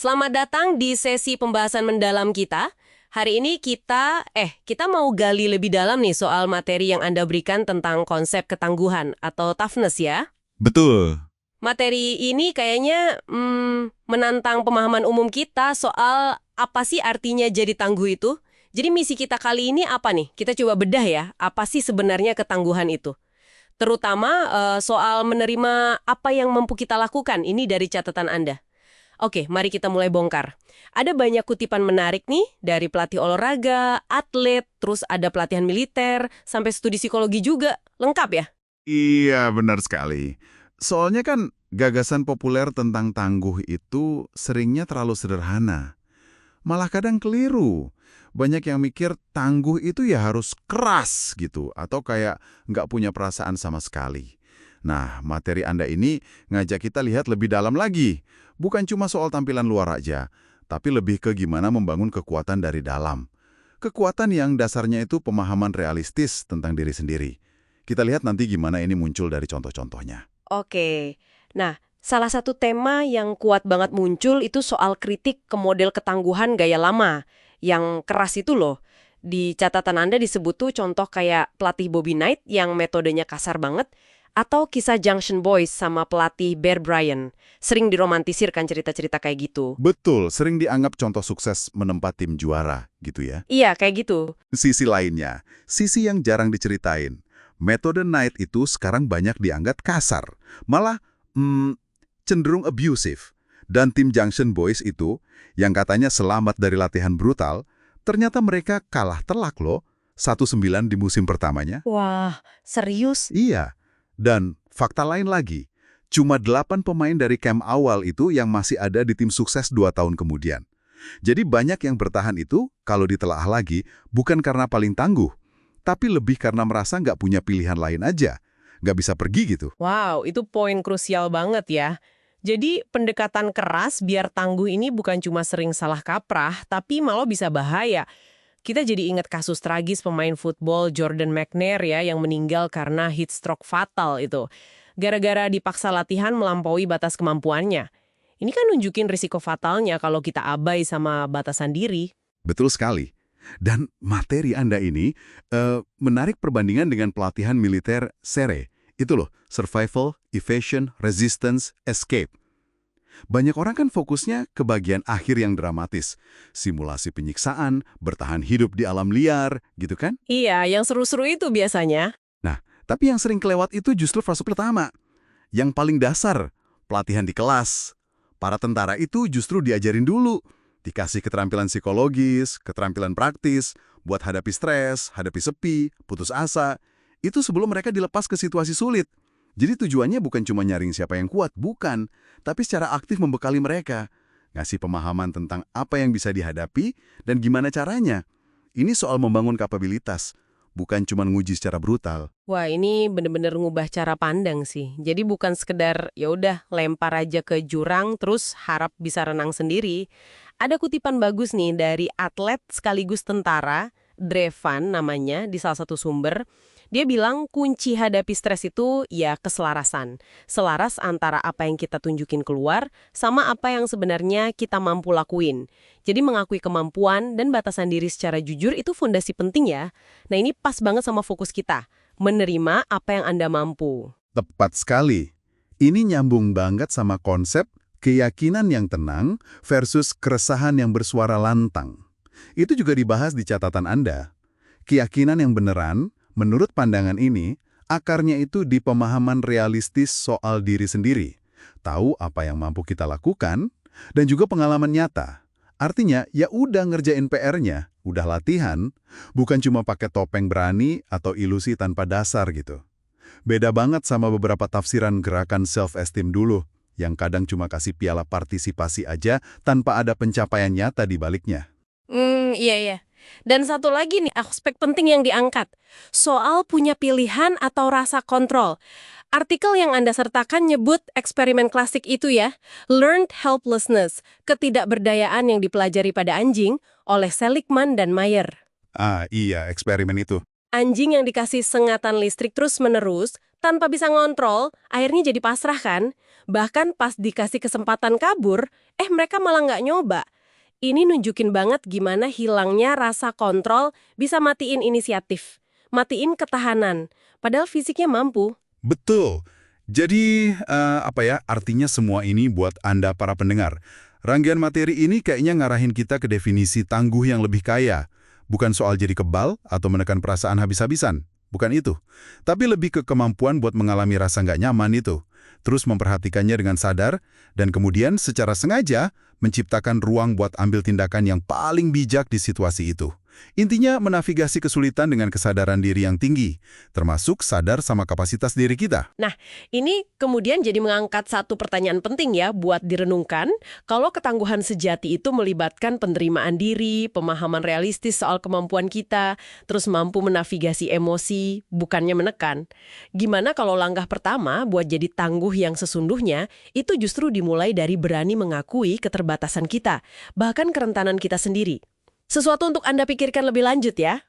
Selamat datang di sesi pembahasan mendalam kita. Hari ini kita mau gali lebih dalam nih soal materi yang Anda berikan tentang konsep ketangguhan atau toughness ya. Betul. Materi ini kayaknya menantang pemahaman umum kita soal apa sih artinya jadi tangguh itu. Jadi misi kita kali ini apa nih? Kita coba bedah ya, apa sih sebenarnya ketangguhan itu? Terutama soal menerima apa yang mampu kita lakukan, ini dari catatan Anda. Oke, mari kita mulai bongkar. Ada banyak kutipan menarik nih dari pelatih olahraga, atlet, terus ada pelatihan militer, sampai studi psikologi juga. Lengkap ya? Iya, benar sekali. Soalnya kan gagasan populer tentang tangguh itu seringnya terlalu sederhana. Malah kadang keliru. Banyak yang mikir tangguh itu ya harus keras gitu, atau kayak nggak punya perasaan sama sekali. Nah, materi Anda ini ngajak kita lihat lebih dalam lagi. Bukan cuma soal tampilan luar aja, tapi lebih ke gimana membangun kekuatan dari dalam. Kekuatan yang dasarnya itu pemahaman realistis tentang diri sendiri. Kita lihat nanti gimana ini muncul dari contoh-contohnya. Oke. Nah, salah satu tema yang kuat banget muncul itu soal kritik ke model ketangguhan gaya lama. Yang keras itu loh. Di catatan Anda disebut tuh contoh kayak pelatih Bobby Knight yang metodenya kasar banget, atau kisah Junction Boys sama pelatih Bear Bryant. Sering diromantisirkan cerita-cerita kayak gitu. Betul, sering dianggap contoh sukses menempa tim juara, gitu ya. Iya, kayak gitu. Sisi lainnya, sisi yang jarang diceritain. Metode Knight itu sekarang banyak dianggap kasar, malah cenderung abusive. Dan tim Junction Boys itu, yang katanya selamat dari latihan brutal, ternyata mereka kalah telak loh, 1-9 di musim pertamanya. Wah, serius? Iya, dan fakta lain lagi, cuma 8 pemain dari camp awal itu yang masih ada di tim sukses 2 tahun kemudian. Jadi banyak yang bertahan itu, kalau ditelaah lagi, bukan karena paling tangguh, tapi lebih karena merasa nggak punya pilihan lain aja, nggak bisa pergi gitu. Wow, itu poin krusial banget ya. Jadi pendekatan keras biar tangguh ini bukan cuma sering salah kaprah, tapi malah bisa bahaya. Kita jadi ingat kasus tragis pemain football Jordan McNair ya yang meninggal karena heat stroke fatal itu. Gara-gara dipaksa latihan melampaui batas kemampuannya. Ini kan nunjukin risiko fatalnya kalau kita abai sama batasan diri. Betul sekali. Dan materi Anda ini menarik perbandingan dengan pelatihan militer SERE. Itu loh, Survival, Evasion, Resistance, Escape. Banyak orang kan fokusnya ke bagian akhir yang dramatis. Simulasi penyiksaan, bertahan hidup di alam liar, gitu kan? Iya, yang seru-seru itu biasanya. Nah, tapi yang sering kelewat itu justru fase pertama. Yang paling dasar, pelatihan di kelas. Para tentara itu justru diajarin dulu. Dikasih keterampilan psikologis, keterampilan praktis, buat hadapi stres, hadapi sepi, putus asa. Itu sebelum mereka dilepas ke situasi sulit. Jadi tujuannya bukan cuma nyaring siapa yang kuat, bukan. Tapi secara aktif membekali mereka. Ngasih pemahaman tentang apa yang bisa dihadapi dan gimana caranya. Ini soal membangun kapabilitas, bukan cuma nguji secara brutal. Wah, ini bener-bener ngubah cara pandang sih. Jadi bukan sekedar ya udah lempar aja ke jurang terus harap bisa renang sendiri. Ada kutipan bagus nih dari atlet sekaligus tentara, Drevan namanya di salah satu sumber. Dia bilang kunci hadapi stres itu ya keselarasan. Selaras antara apa yang kita tunjukin keluar sama apa yang sebenarnya kita mampu lakuin. Jadi mengakui kemampuan dan batasan diri secara jujur itu fondasi penting ya. Nah ini pas banget sama fokus kita. Menerima apa yang Anda mampu. Tepat sekali. Ini nyambung banget sama konsep keyakinan yang tenang versus keresahan yang bersuara lantang. Itu juga dibahas di catatan Anda. Keyakinan yang beneran, menurut pandangan ini, akarnya itu di pemahaman realistis soal diri sendiri. Tahu apa yang mampu kita lakukan, dan juga pengalaman nyata. Artinya, ya udah ngerjain PR-nya, udah latihan, bukan cuma pakai topeng berani atau ilusi tanpa dasar gitu. Beda banget sama beberapa tafsiran gerakan self-esteem dulu, yang kadang cuma kasih piala partisipasi aja tanpa ada pencapaian nyata di baliknya. Iya. Dan satu lagi nih, aspek penting yang diangkat. Soal punya pilihan atau rasa kontrol. Artikel yang Anda sertakan nyebut eksperimen klasik itu ya, Learned Helplessness, ketidakberdayaan yang dipelajari pada anjing oleh Seligman dan Mayer. Ah, iya, eksperimen itu. Anjing yang dikasih sengatan listrik terus-menerus, Tanpa bisa ngontrol, akhirnya jadi pasrah kan? Bahkan pas dikasih kesempatan kabur, mereka malah nggak nyoba. Ini nunjukin banget gimana hilangnya rasa kontrol bisa matiin inisiatif, matiin ketahanan. Padahal fisiknya mampu. Betul. Jadi, artinya semua ini buat Anda para pendengar. Rangkaian materi ini kayaknya ngarahin kita ke definisi tangguh yang lebih kaya. Bukan soal jadi kebal atau menekan perasaan habis-habisan. Bukan itu. Tapi lebih ke kemampuan buat mengalami rasa nggak nyaman itu. Terus memperhatikannya dengan sadar, dan kemudian secara sengaja menciptakan ruang buat ambil tindakan yang paling bijak di situasi itu. Intinya menavigasi kesulitan dengan kesadaran diri yang tinggi, termasuk sadar sama kapasitas diri kita. Nah, ini kemudian jadi mengangkat satu pertanyaan penting ya buat direnungkan. Kalau ketangguhan sejati itu melibatkan penerimaan diri, pemahaman realistis soal kemampuan kita, terus mampu menavigasi emosi, bukannya menekan. Gimana kalau langkah pertama buat jadi tangguh yang sesungguhnya, itu justru dimulai dari berani mengakui keterbatasan kita, bahkan kerentanan kita sendiri. Sesuatu untuk Anda pikirkan lebih lanjut ya.